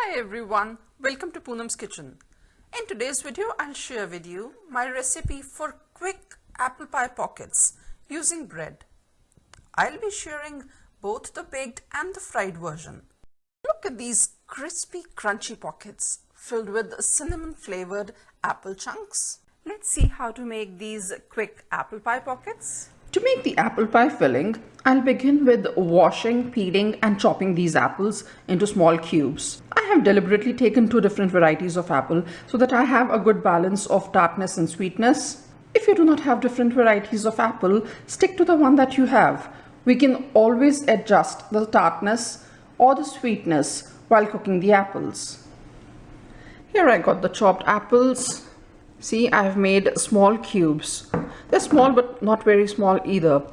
Hi everyone, welcome to Poonam's Kitchen. In today's video, I'll share with you my recipe for quick apple pie pockets using bread. I'll be sharing both the baked and the fried version. Look at these crispy, crunchy pockets filled with cinnamon flavored apple chunks. Let's see how to make these quick apple pie pockets. To make the apple pie filling, I'll begin with washing, peeling and chopping these apples into small cubes. I have deliberately taken two different varieties of apple so that I have a good balance of tartness and sweetness. If you do not have different varieties of apple, stick to the one that you have. We can always adjust the tartness or the sweetness while cooking the apples. Here I got the chopped apples. See, I have made small cubes. They're small but not very small either.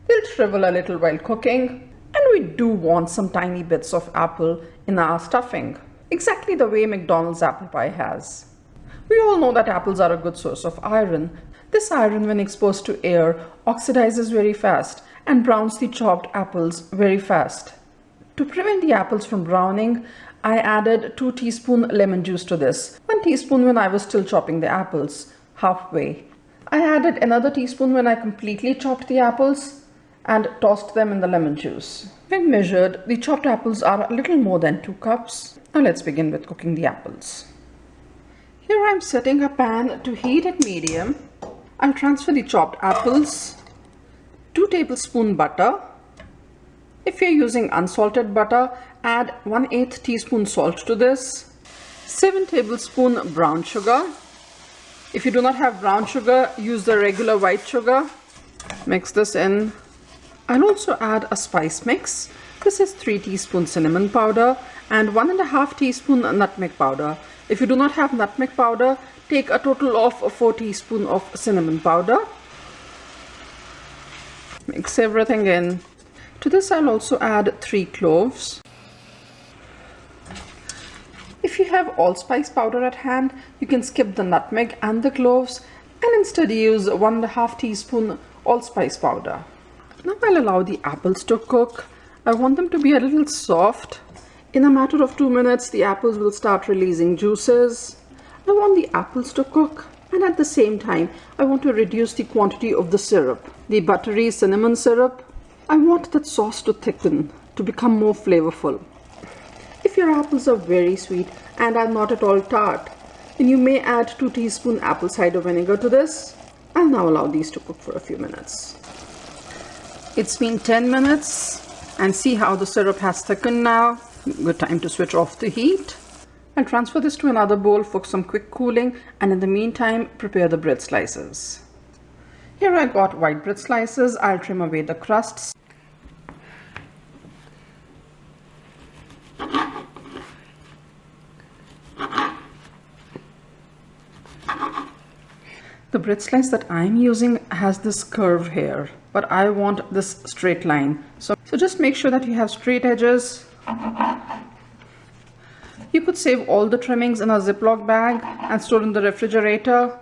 They'll shrivel a little while cooking, and we do want some tiny bits of apple in our stuffing, exactly the way McDonald's apple pie has. We all know that apples are a good source of iron. This iron, when exposed to air, oxidizes very fast and browns the chopped apples very fast. To prevent the apples from browning, I added 2 teaspoons lemon juice to this. 1 teaspoon when I was still chopping the apples, halfway. I added another teaspoon when I completely chopped the apples and tossed them in the lemon juice. When measured, the chopped apples are a little more than 2 cups. Now let's begin with cooking the apples. Here I'm setting a pan to heat at medium. I'll transfer the chopped apples, 2 tablespoons butter. If you're using unsalted butter, add 1/8 teaspoon salt to this, 7 tablespoons brown sugar. If you do not have brown sugar, use the regular white sugar. Mix this in. I'll also add a spice mix. This is 3 teaspoons cinnamon powder and 1.5 teaspoon nutmeg powder. If you do not have nutmeg powder, take a total of 4 teaspoons of cinnamon powder. Mix everything in. To this I'll also add 3 cloves. If you have allspice powder at hand, you can skip the nutmeg and the cloves and instead use 1.5 teaspoon allspice powder. Now I'll allow the apples to cook. I want them to be a little soft. In a matter of 2 minutes, the apples will start releasing juices. I want the apples to cook, and at the same time, I want to reduce the quantity of the syrup, the buttery cinnamon syrup. I want that sauce to thicken, to become more flavorful. If your apples are very sweet and are not at all tart, then you may add 2 teaspoons apple cider vinegar to this. I'll now allow these to cook for a few minutes. It's been 10 minutes and see how the syrup has thickened now. Good time to switch off the heat. I'll transfer this to another bowl for some quick cooling, and in the meantime prepare the bread slices. Here I got white bread slices. I'll trim away the crusts. The bread slice that I'm using has this curve here, but I want this straight line. So just make sure that you have straight edges. You could save all the trimmings in a Ziploc bag and store in the refrigerator.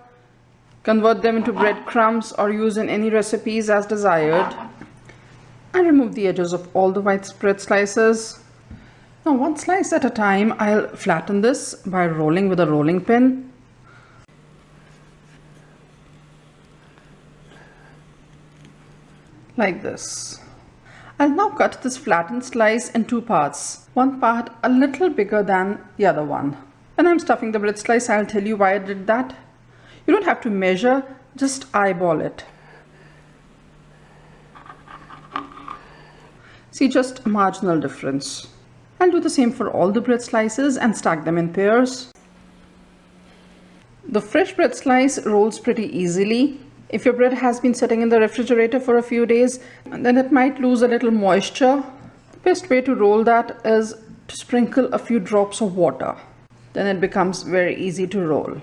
Convert them into breadcrumbs or use in any recipes as desired. I remove the edges of all the white bread slices. Now, one slice at a time, I'll flatten this by rolling with a rolling pin. Like this. I'll now cut this flattened slice in 2 parts. One part a little bigger than the other one. When I'm stuffing the bread slice, I'll tell you why I did that. You don't have to measure, just eyeball it. See, just a marginal difference. I'll do the same for all the bread slices and stack them in pairs. The fresh bread slice rolls pretty easily. If your bread has been sitting in the refrigerator for a few days, then it might lose a little moisture. The best way to roll that is to sprinkle a few drops of water. Then it becomes very easy to roll.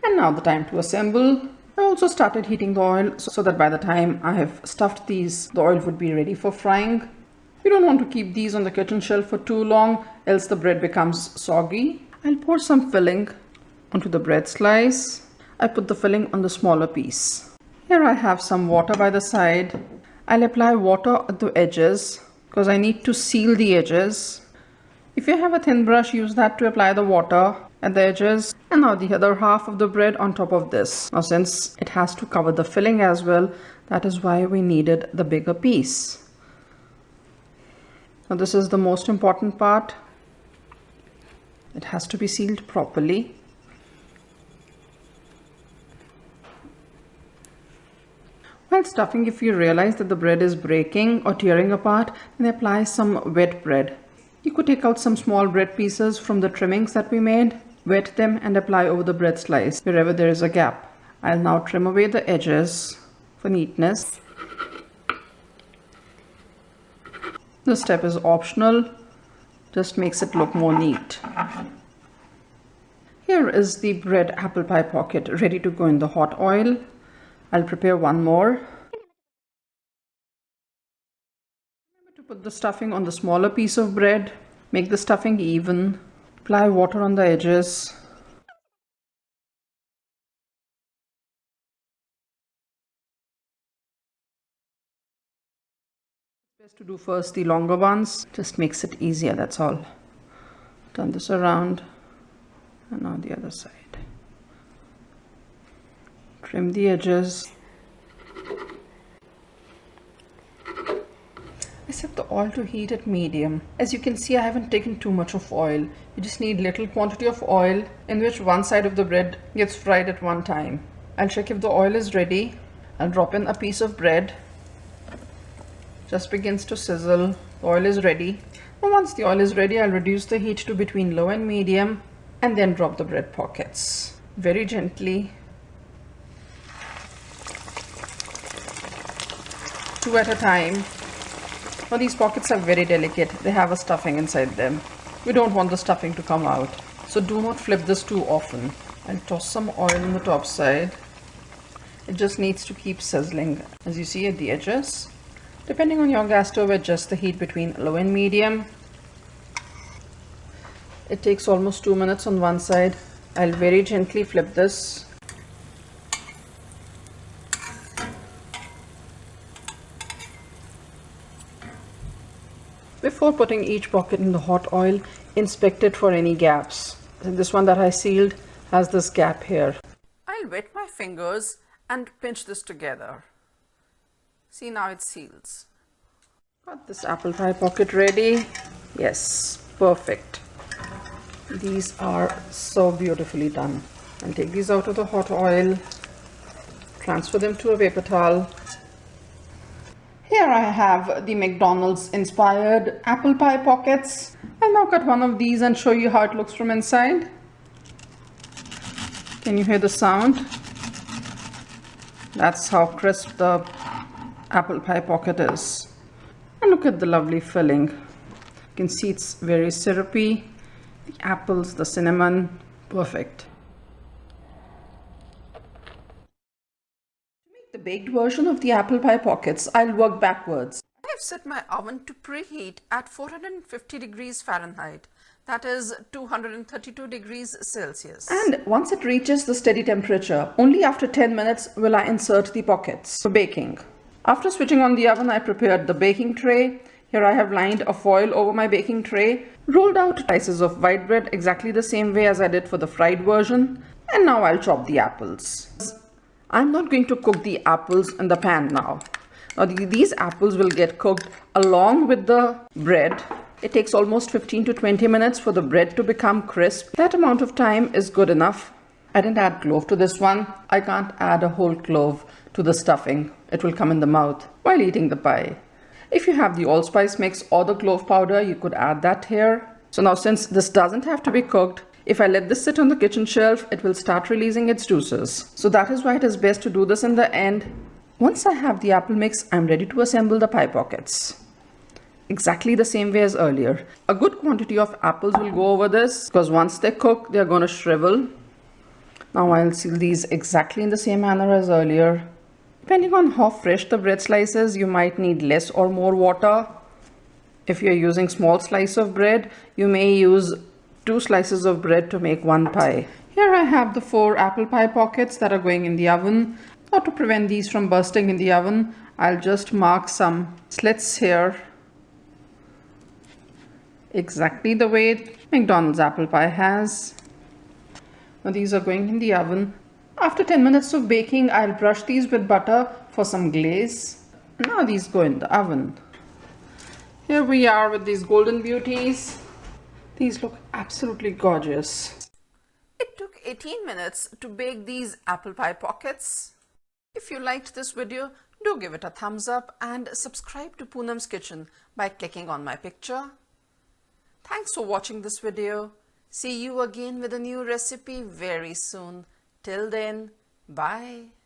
And now the time to assemble. I also started heating the oil so that by the time I have stuffed these, the oil would be ready for frying. You don't want to keep these on the kitchen shelf for too long, else the bread becomes soggy. I'll pour some filling onto the bread slice. I put the filling on the smaller piece. Here I have some water by the side. I'll apply water at the edges because I need to seal the edges. If you have a thin brush, use that to apply the water at the edges. And now the other half of the bread on top of this. Now since it has to cover the filling as well, that is why we needed the bigger piece. Now this is the most important part. It has to be sealed properly. While stuffing, if you realize that the bread is breaking or tearing apart, then apply some wet bread. You could take out some small bread pieces from the trimmings that we made, wet them and apply over the bread slice wherever there is a gap. I'll now trim away the edges for neatness. This step is optional, just makes it look more neat. Here is the bread apple pie pocket ready to go in the hot oil. I'll prepare one more. Remember to put the stuffing on the smaller piece of bread. Make the stuffing even. Apply water on the edges. It's best to do first the longer ones. Just makes it easier, that's all. Turn this around and now the other side. Trim the edges. I set the oil to heat at medium. As you can see, I haven't taken too much of oil. You just need little quantity of oil in which one side of the bread gets fried at one time. I'll check if the oil is ready. I'll drop in a piece of bread. Just begins to sizzle. The oil is ready. And once the oil is ready, I'll reduce the heat to between low and medium and then drop the bread pockets. Very gently. 2 at a time. Now these pockets are very delicate. They have a stuffing inside them. We don't want the stuffing to come out. So do not flip this too often. I'll toss some oil on the top side. It just needs to keep sizzling. As you see at the edges. Depending on your gas stove, adjust the heat between low and medium. It takes almost 2 minutes on one side. I'll very gently flip this. Before putting each pocket in the hot oil, inspect it for any gaps. This one that I sealed has this gap here. I'll wet my fingers and pinch this together. See, now it seals. Got this apple pie pocket ready. Yes, perfect. These are so beautifully done. I'll take these out of the hot oil, transfer them to a paper towel. Here I have the McDonald's inspired apple pie pockets. I'll now cut one of these and show you how it looks from inside. Can you hear the sound? That's how crisp the apple pie pocket is. And look at the lovely filling. You can see it's very syrupy. The apples, the cinnamon, perfect. The baked version of the apple pie pockets, I'll work backwards. I have set my oven to preheat at 450 degrees Fahrenheit. That is 232 degrees Celsius. And once it reaches the steady temperature, only after 10 minutes will I insert the pockets for baking. After switching on the oven, I prepared the baking tray. Here I have lined a foil over my baking tray, rolled out slices of white bread exactly the same way as I did for the fried version. And now I'll chop the apples. I'm not going to cook the apples in the pan now. Now these apples will get cooked along with the bread. It takes almost 15 to 20 minutes for the bread to become crisp. That amount of time is good enough. I didn't add clove to this one. I can't add a whole clove to the stuffing. It will come in the mouth while eating the pie. If you have the allspice mix or the clove powder, you could add that here. So now since this doesn't have to be cooked, if I let this sit on the kitchen shelf, it will start releasing its juices. So that is why it is best to do this in the end. Once I have the apple mix, I'm ready to assemble the pie pockets. Exactly the same way as earlier. A good quantity of apples will go over this because once they cook, they're going to shrivel. Now I'll seal these exactly in the same manner as earlier. Depending on how fresh the bread slice is, you might need less or more water. If you're using small slice of bread, you may use 2 slices of bread to make 1 pie. Here I have the 4 apple pie pockets that are going in the oven. Now to prevent these from bursting in the oven, I'll just mark some slits here. exactly the way McDonald's apple pie has. Now these are going in the oven. After 10 minutes of baking, I'll brush these with butter for some glaze. Now these go in the oven. Here we are with these golden beauties. These look absolutely gorgeous. It took 18 minutes to bake these apple pie pockets. If you liked this video, do give it a thumbs up and subscribe to Poonam's Kitchen by clicking on my picture. Thanks for watching this video. See you again with a new recipe very soon. Till then, bye.